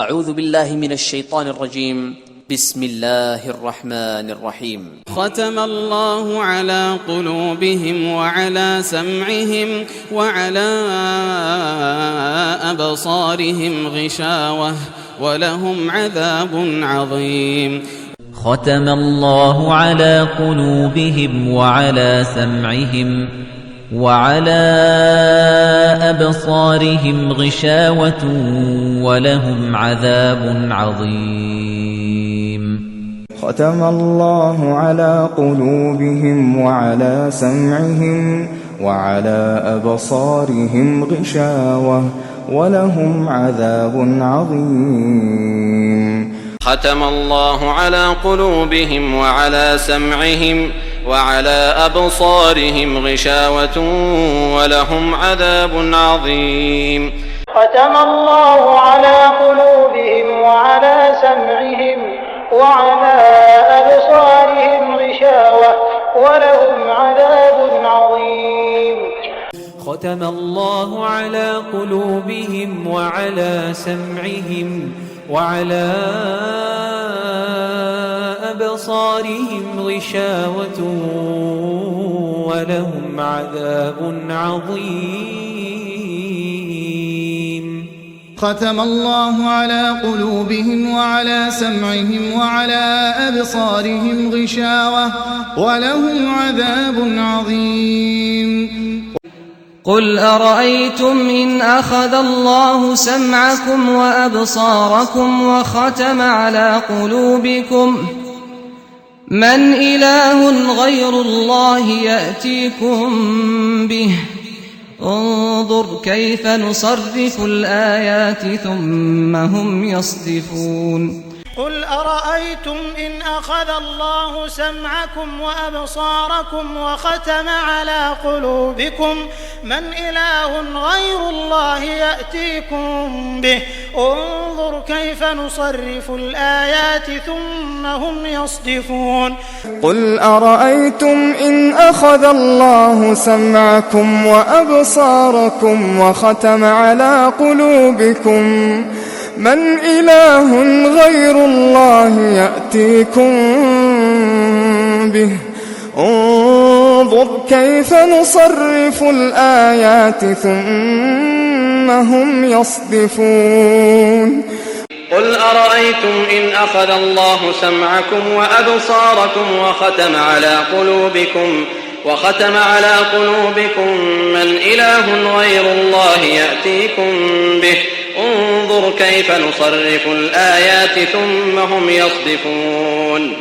أعوذ بالله من الشيطان الرجيم. بسم الله الرحمن الرحيم. ختم الله على قلوبهم وعلى سمعهم وعلى أبصارهم غشاوة ولهم عذاب عظيم. ختم الله على قلوبهم وعلى سمعهم وعلى أبصارهم غشاوة ولهم عذاب عظيم. ختم الله على قلوبهم وعلى سمعهم وعلى أبصارهم غشاوة ولهم عذاب عظيم. ختم الله على قلوبهم وعلى سمعهم وعلى أبصارهم غشاوة ولهم عذاب عظيم. ختم الله على قلوبهم وعلى سمعهم وعلى أبصارهم غشاوة ولهم عذاب عظيم. ختم الله على قلوبهم وعلى سمعهم وعلى أبصارهم غشاوة ولهم عذاب عظيم. ختم الله على قلوبهم وعلى سمعهم وعلى أبصارهم غشاوة ولهم عذاب عظيم. قل أرأيتم إن أخذ الله سمعكم وأبصاركم وختم على قلوبكم من إله غير الله يأتيكم به انظر كيف نصرف الآيات ثم هم يصدفون. قل أرأيتم إن أخذ الله سمعكم وأبصاركم وختم على قلوبكم من إله غير الله يأتيكم به انظر كيف نصرف الآيات ثم هم يصدفون. قل أرأيتم إن أخذ الله سمعكم وأبصاركم وختم على قلوبكم من إله غير الله يأتيكم به انظر كيف نصرف الآيات ثم هم يصدفون. قل أرأيتم إن أخذ الله سمعكم وأبصاركم وختم على قلوبكم من إله غير الله يأتيكم به انظر كيف نصرف الآيات ثم هم يصدفون.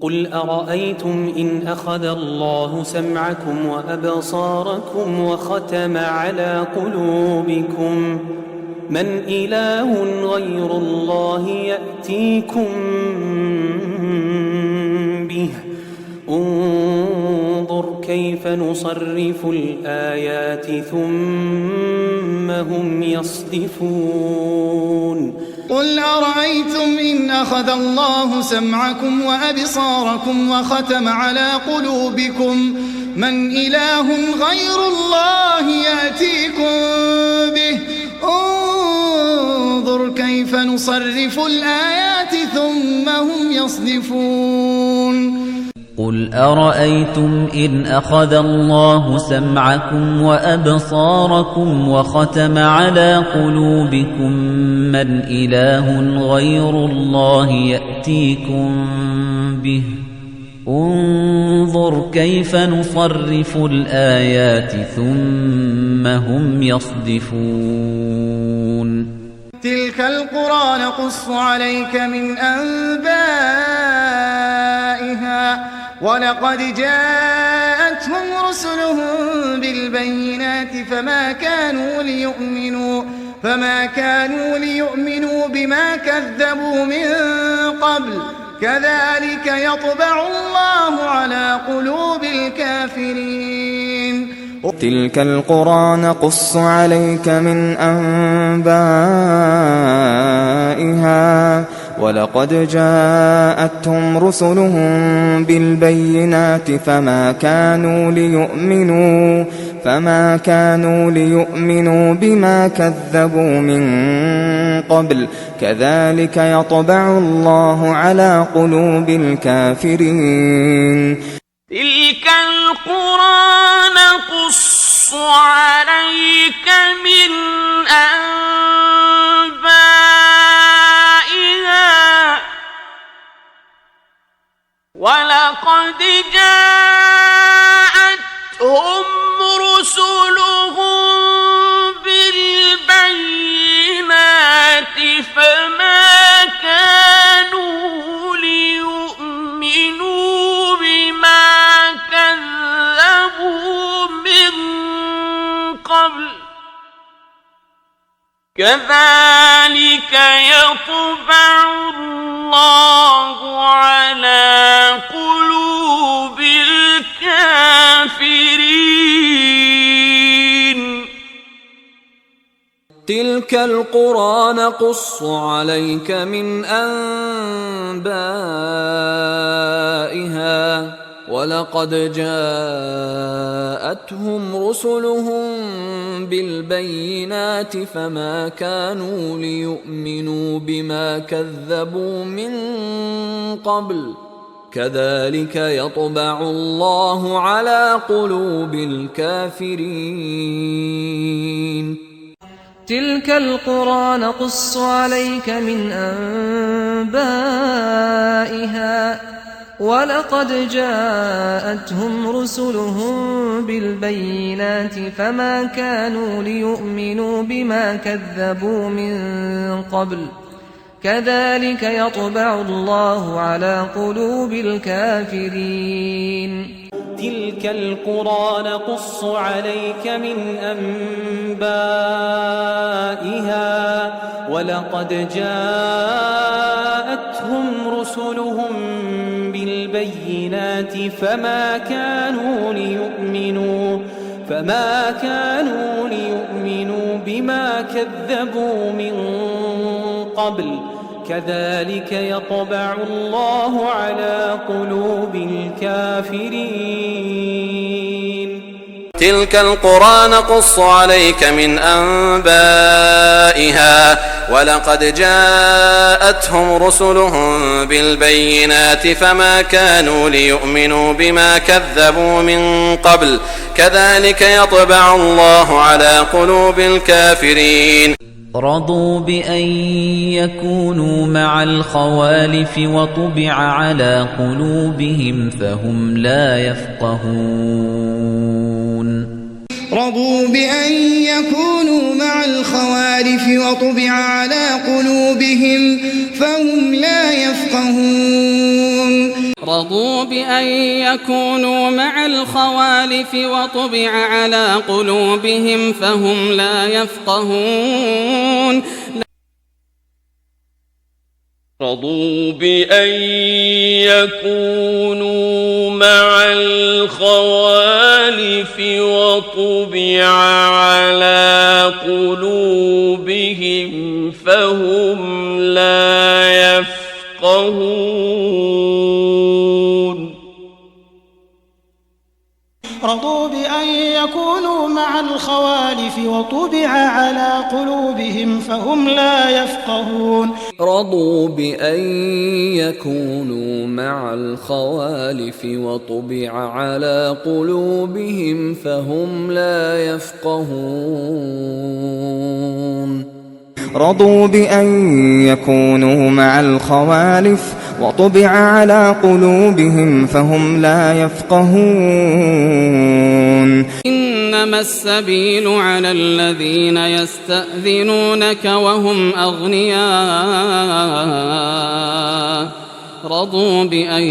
قل أرأيتم إن أخذ الله سمعكم وأبصاركم وختم على قلوبكم من إله غير الله يأتيكم به انظر كيف نصرف الآيات ثم هم يصدفون. قل أرأيتم إن أخذ الله سمعكم وأبصاركم وختم على قلوبكم من إله غير الله يأتيكم به انظر كيف نصرف الآيات ثم هم يصدفون. قل أرأيتم إن أخذ الله سمعكم وأبصاركم وختم على قلوبكم من إله غير الله يأتيكم به انظر كيف نصرف الآيات ثم هم يصدفون. تلك القرى نقص عليك من أنبائها ولقد جاءتهم رسلهم بالبينات فما كانوا ليؤمنوا بما كذبوا من قبل كذلك يطبع الله على قلوب الكافرين. تلك القرى نقص عليك من أنبائها ولقد جاءتهم رسلهم بالبينات فما كانوا ليؤمنوا بما كذبوا من قبل كذلك يطبع الله على قلوب الكافرين تلك القرى نقص عليك من أنبائها ولقد جاءتهم رسلهم بالبينات فما كانوا ليؤمنوا بما كذبوا من قبل كذلك يطبع الله على قلوب الكافرين تلك القرى نقص عليك من أنبائها ولقد جاءتهم رسلهم بالبينات فما كانوا ليؤمنوا بما كذبوا من قبل كذلك يطبع الله على قلوب الكافرين تلك القرى نقص عليك من أنبائها ولقد جاءتهم رسلهم بالبينات فما كانوا ليؤمنوا بما كذبوا من قبل كذلك يطبع الله على قلوب الكافرين تلك القرى نقص عليك من أنبائها ولقد جاءتهم رسلهم بالبينات فما كانوا ليؤمنوا بما كذبوا من قبل كذلك يطبع الله على قلوب الكافرين تلك القرى نقص عليك من أنبائها ولقد جاءتهم رسلهم بالبينات فما كانوا ليؤمنوا بما كذبوا من قبل كذلك يطبع الله على قلوب الكافرين رضوا بأن يكونوا مع الخوالف وطبع على قلوبهم فهم لا يفقهون رضوا بأن يكونوا مع الخوالف وطبع على قلوبهم فهم لا يفقهون رضوا بأن يكونوا مع الخوالف وطبع على قلوبهم فهم لا يفقهون رضوا بأن يكونوا مع الخوالف وطبع على قلوبهم فهم لا يفقهون رضوا بأن يكونوا مع الخوالف وطبع على قلوبهم فهم لا يفقهون رضوا بأن يكونوا مع الخوالف وطبع على قلوبهم فهم لا يفقهون رضوا بأن يكونوا مع الخوالف وطبع على قلوبهم فهم لا يفقهون إنما السبيل على الذين يستأذنونك وهم أغنياء رضوا بأن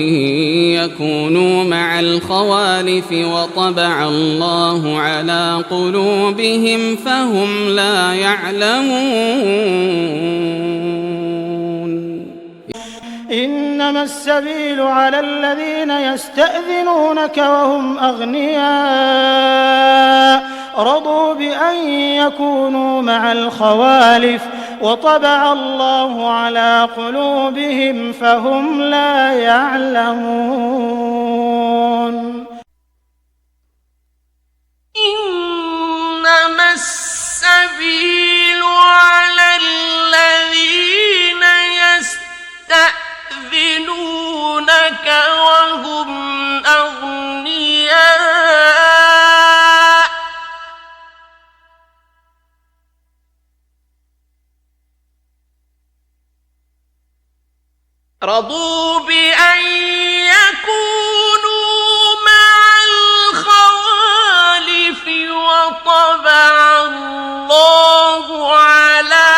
يكونوا مع الخوالف وطبع الله على قلوبهم فهم لا يعلمون إنما السبيل على الذين يستأذنونك وهم أغنياء رضوا بأن يكونوا مع الخوالف وطبع الله على قلوبهم فهم لا يعلمون السبيل على الذين يستأذنونك وهم أغنياء رضوا بأن يكونوا مع الخوالف وطبع الله على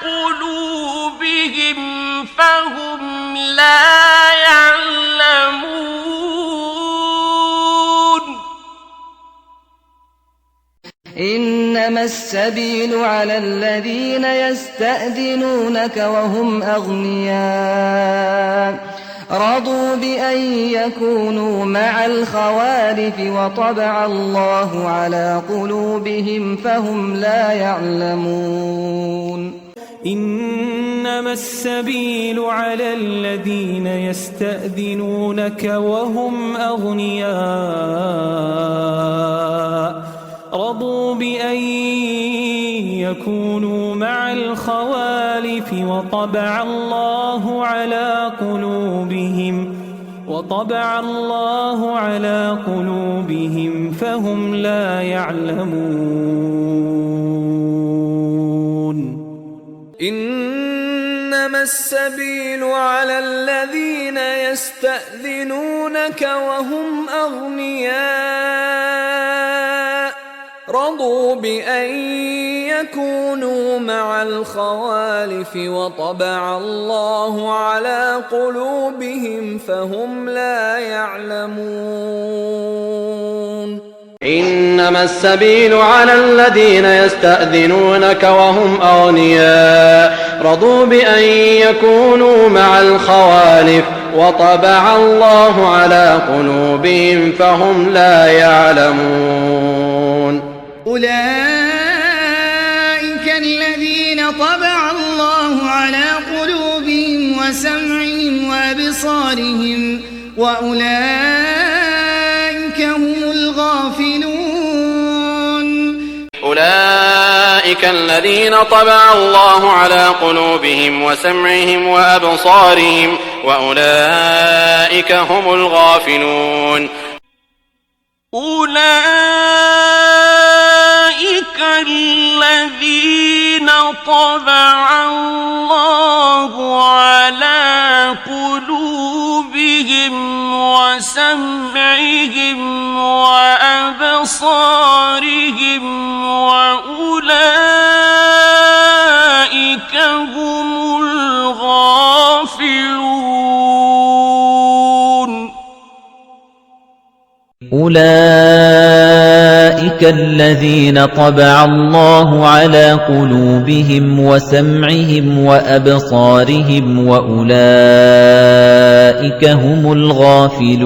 قلوبهم فهم لا يعلمون إنما السبيل على الذين يستأذنونك وهم أغنياء رضوا بأن يكونوا مع الخوالف وطبع الله على قلوبهم فهم لا يعلمون إنما السبيل على الذين يستأذنونك وهم أغنياء رضوا بأن يكونوا مع الخوالف وطبع الله على قلوبهم فهم لا يعلمون إنما السبيل على الذين يستأذنونك وهم أغنياء رضوا بأن يكونوا مع الخوالف وطبع الله على قلوبهم فهم لا يعلمون إنما السبيل على الذين يستأذنونك وهم أغنياء رضوا بأن يكونوا مع الخوالف وطبع الله على قلوبهم فهم لا يعلمون أولئك الذين طبع الله على قلوبهم وسمعهم وأبصارهم وأولئك هم الغافلون أولئك الذين طبع الله على قلوبهم وسمعهم وأبصارهم وأولئك هم الغافلون أولئك الذين طبع الله على قلوبهم وسمعهم وأبصارهم وأولئك هم الغافلون أولئك الذين طبع الله على قلوبهم وسمعهم وأبصارهم وأولئك هم الغافلون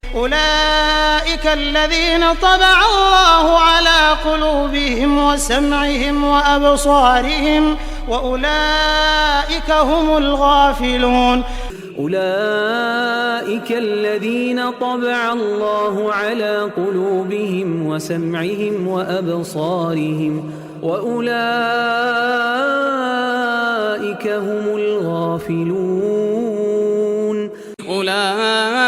أولئك الذين طبع الله على قلوبهم وسمعهم وأبصارهم وأولئك هم الغافلون أولئك الذين طبع الله على قلوبهم وسمعهم وأبصارهم وأولئك هم الغافلون أولئك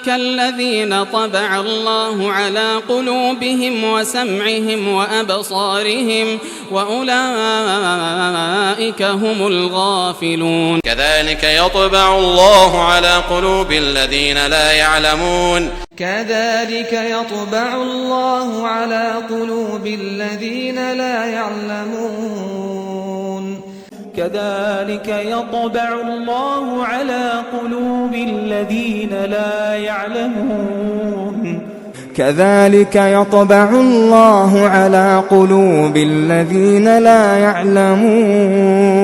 الذين طبع الله على قلوبهم وسمعهم وأبصارهم وأولئك هم الغافلون كذلك يطبع الله على قلوب الذين لا يعلمون كذلك يطبع الله على قلوب الذين لا يعلمون كذلك يطبع الله على قلوب الذين لا يعلمون كذلك يطبع الله على قلوب الذين لا يعلمون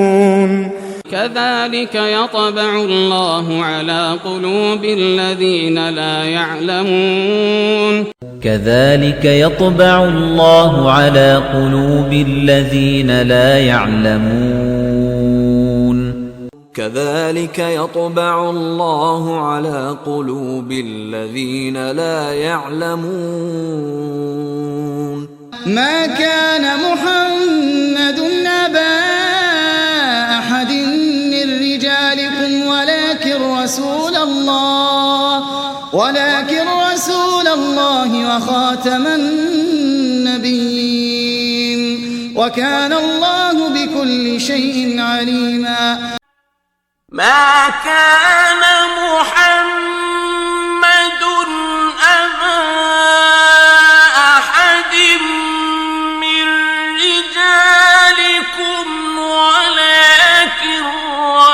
كذلك يطبع الله على قلوب الذين لا يعلمون كذلك يطبع الله على قلوب الذين لا يعلمون كذلك يطبع الله على قلوب الذين لا يعلمون. ما كان محمد أبا أحد من رجالكم ولكن رسول الله وخاتم النبيين وكان الله بكل شيء عليما. ما كان محمد أبا أحد من رجالكم ولكن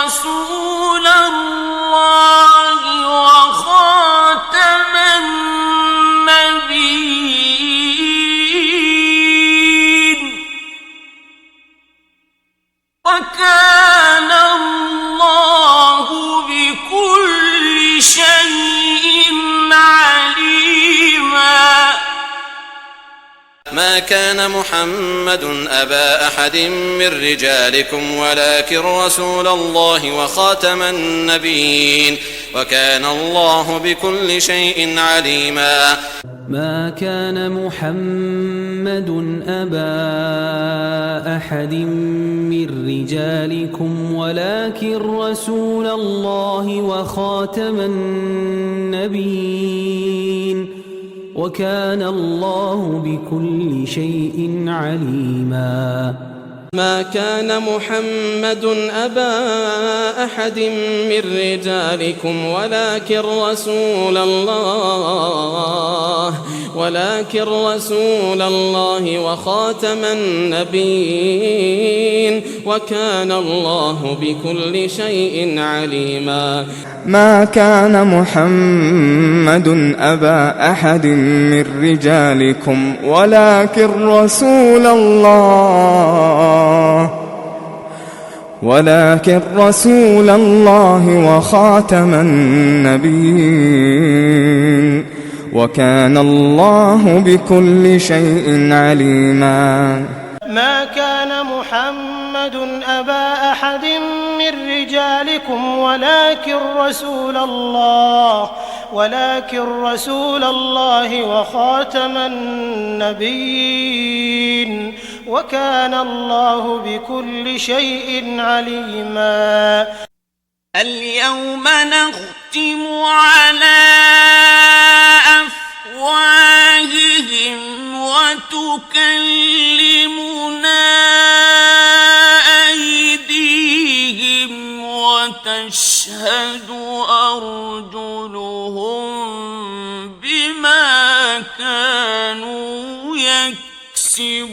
رسول الله وخاتم النبيين وكان الله بكل شيء عليما. ما كان محمد أبا أحد من رجالكم ولكن رسول الله وخاتم النبيين وكان الله بكل شيء عليما. ما كان محمد أبا أحد من رجالكم ولكن رسول الله وخاتم النبيين وكان الله بكل شيء عليما. ما كان محمد أبا أحد من رجالكم ولكن رسول الله وخاتم النبيين وكان الله بكل شيء عليما. ما كان محمد أبا أحد من رجالكم ولكن رسول الله وخاتم النبيين وكان الله بكل شيء عليما. ما كان محمد أبا أحد من رجالكم ولكن رسول الله وخاتم النبيين وكان الله بكل شيء عليما. اليوم نختم على أفواههم وتكلمنا أيديهم وتشهد أرجلهم بما كانوا يكسبون.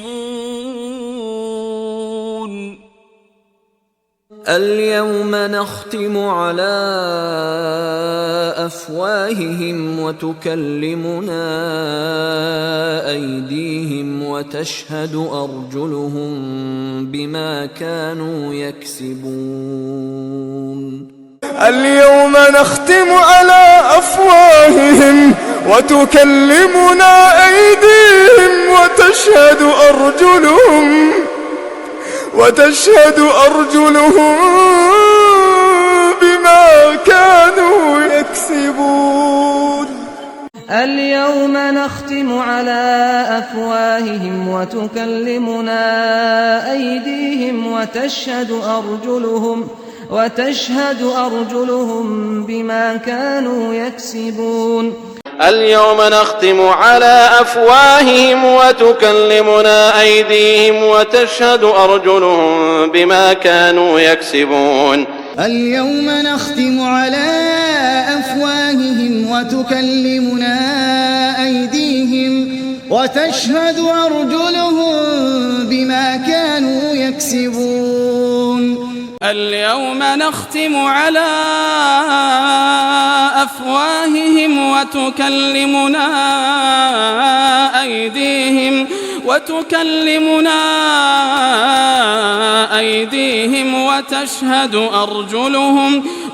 اليوم نختم على أفواههم وتكلمنا أيديهم وتشهد أرجلهم بما كانوا يكسبون. اليوم نختم على أفواههم وتكلمنا أيديهم وتشهد أرجلهم بما كانوا يكسبون. اليوم نختم على أفواههم وتكلمنا أيديهم وتشهد أرجلهم بما كانوا يكسبون. اليوم نختم على أفواههم وتكلمنا أيديهم وتشهد أرجلهم بما كانوا يكسبون. اليوم نختم على أفواههم وتكلمنا أيديهم وتشهد أرجلهم بما كانوا يكسبون. اليوم نختم على أفواههم وتكلمنا أيديهم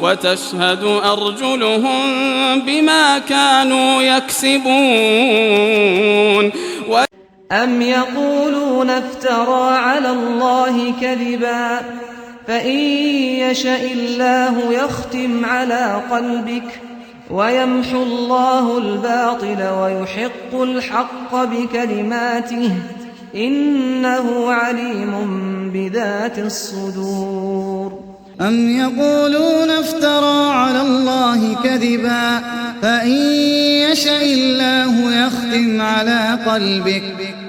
وتشهد أرجلهم بما كانوا يكسبون. أم يقولون افترى على الله كذبا فإن يشأ الله يختم على قلبك ويمحو الله الباطل ويحق الحق بكلماته إنه عليم بذات الصدور أم يقولون افترى على الله كذبا فإن يشأ الله يختم على قلبك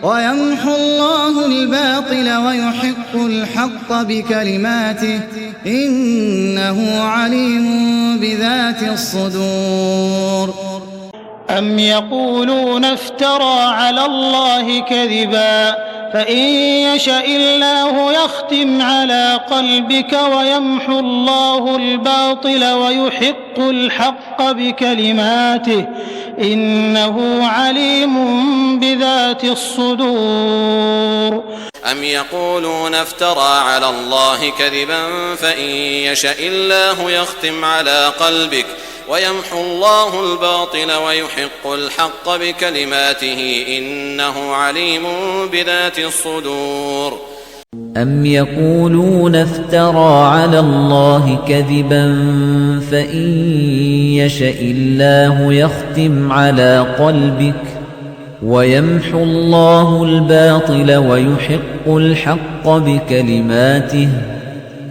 ويمحو الله الباطل ويحق الحق بكلماته إنه عليم بذات الصدور أم يقولون افترى على الله كذبا فإن يشأ الله يختم على قلبك ويمحو الله الباطل ويحق الحق بكلماته إنه عليم بذات الصدور أم يقولون افترى على الله كذبا فإن يشأ الله يختم على قلبك ويمحو الله الباطل ويحق الحق بكلماته إنه عليم بذات الصدور أم يقولون افترى على الله كذبا فإن يشأ الله يختم على قلبك ويمحو الله الباطل ويحق الحق بكلماته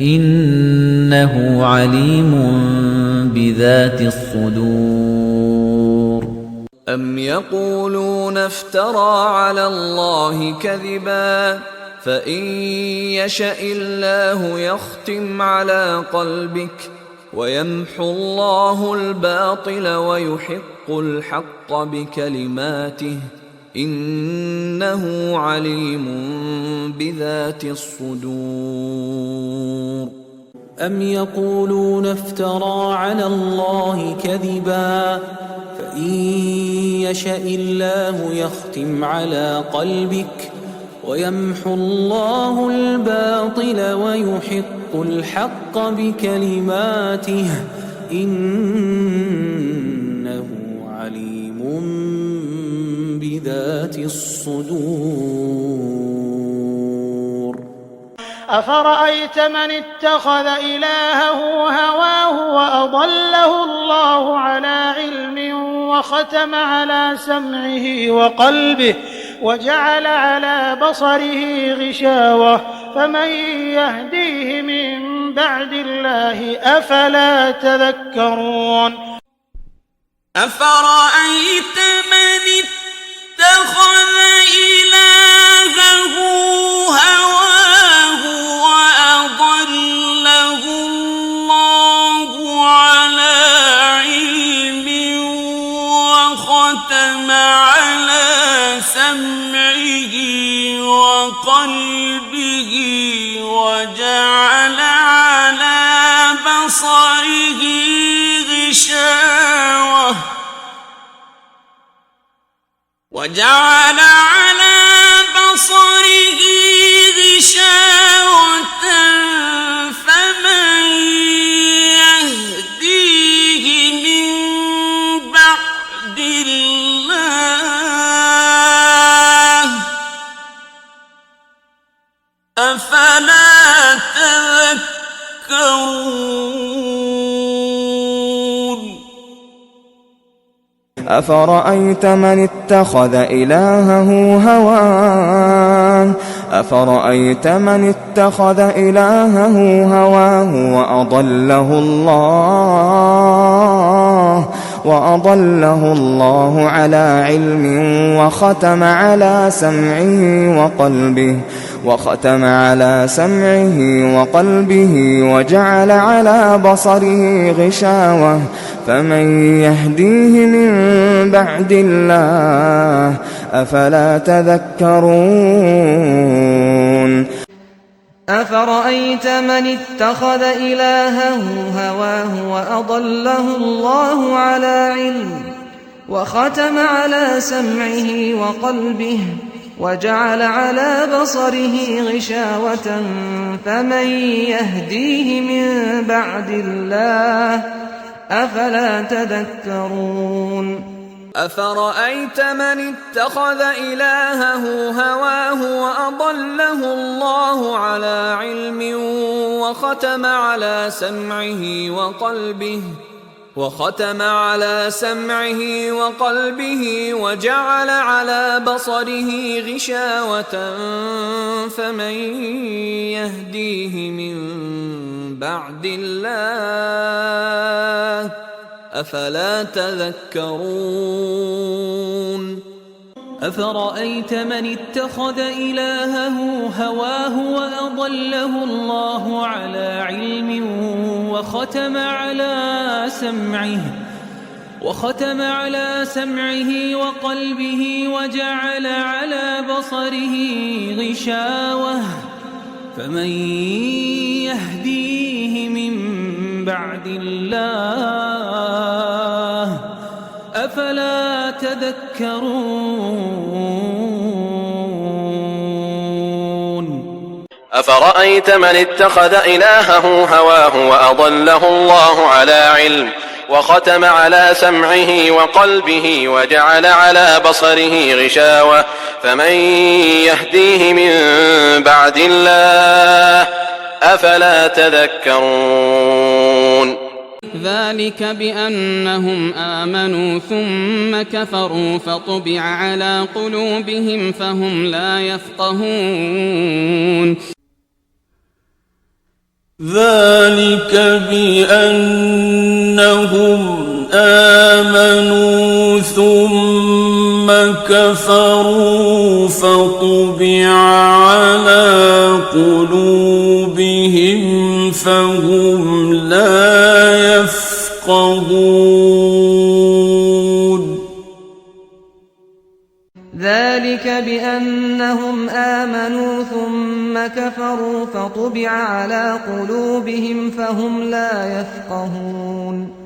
إنه عليم بذات الصدور أم يقولون افترى على الله كذبا فإن يشأ الله يختم على قلبك ويمحو الله الباطل ويحق الحق بكلماته إنه عليم بذات الصدور أم يقولون افترى على الله كذبا فإن يشأ الله يختم على قلبك ويمحو الله الباطل ويحق الحق بكلماته إنه عليم بذات الصدور أفرأيت من اتخذ إلهه هواه وأضله الله على علم وختم على سمعه وقلبه وجعل على بصره غشاوة فمن يهديه من بعد الله أفلا تذكرون أفرأيت من اتخذ إلهه هواه وأضله الله على علم وختم على سمعه وقلبه وجعل على بصره غشاوة فمن يهديه من بعد الله أفلا تذكرون أفرأيت من اتخذ إلهه هواه وأضله الله على علم وختم على سمعه وقلبه وجعل على بصره غشاوة فمن يهديه من بعد الله أفلا تذكرون أفرأيت من اتخذ إلهه هواه وأضله الله على علم وختم على سمعه وقلبه وجعل على بصره غشاوة فمن يهديه من بعد الله أفلا تذكرون أفرأيت من اتخذ إلهه هواه وأضله الله على علم وختم على سمعه وقلبه وجعل على بصره غشاوة فمن يهديه من بعد الله أفلا تذكرون أفرأيت من اتخذ إلهه هواه وأضله الله على علم وختم على سمعه وقلبه وجعل على بصره غشاوة فمن يهديه من بعد الله أفلا تذكرون أفرأيت من اتخذ إلهه هواه وأضله الله على علم وختم على سمعه وقلبه وجعل على بصره غشاوة فمن يهديه من بعد الله أفلا تذكرون ذلك بأنهم آمنوا ثم كفروا فطبع على قلوبهم فهم لا يفقهون ذلك بأنهم آمنوا ثم كفروا فطبع على قلوبهم فهم لا يفقهون ذلك بأنهم آمنوا ثم كفروا فطبع على قلوبهم فهم لا يفقهون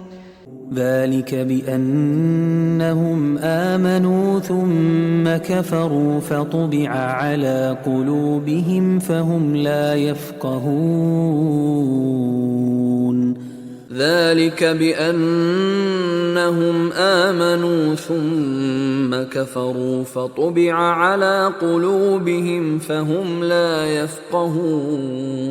ذلك بأنهم آمنوا ثم كفروا فطبع على قلوبهم فهم لا يفقهون ذلك بأنهم آمنوا ثم كفروا فطبع على قلوبهم فهم لا يفقهون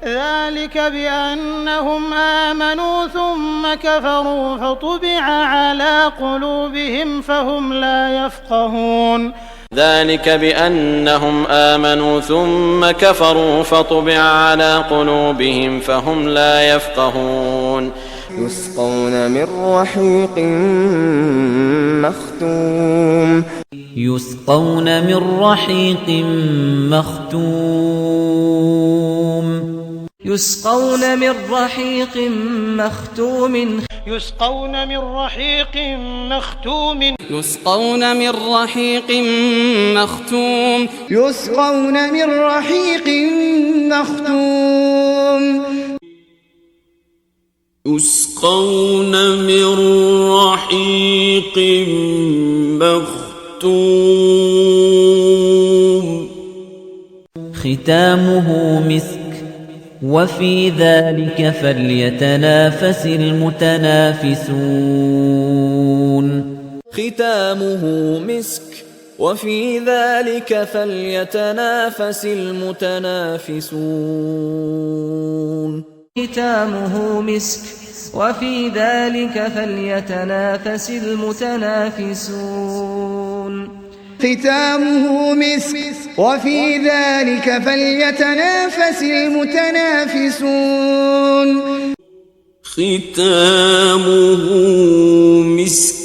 ذلك بأنهم آمنوا ثم كفروا فطبع على قلوبهم فهم لا يفقهون ذلك بأنهم آمنوا ثم كفروا فطبع على قلوبهم فهم لا يفقهون يسقون من رحيق مختوم يسقون من رحيق مختوم يسقون من رحيق مختوم يسقون من رحيق مختوم يسقون من رحيق مختوم يسقون من رحيق مختوم يسقون من رحيق مختوم ختامه مسك وفي ذلك فليتنافس المتنافسون ختامه مسك وفي ذلك فليتنافس المتنافسون ختامه مسك وفي ذلك فليتنافس المتنافسون ختامه مسك وفي ذلك فليتنافس المتنافسون ختامه مسك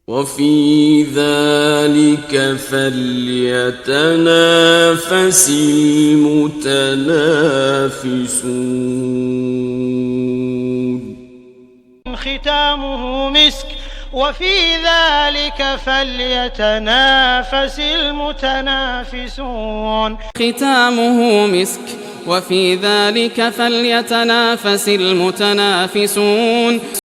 وفي ذلك فليتنافس المتنافسون ختامه مسك وفي ذلك فليتنافس المتنافسون ختامه مسك وفي ذلك فليتنافس المتنافسون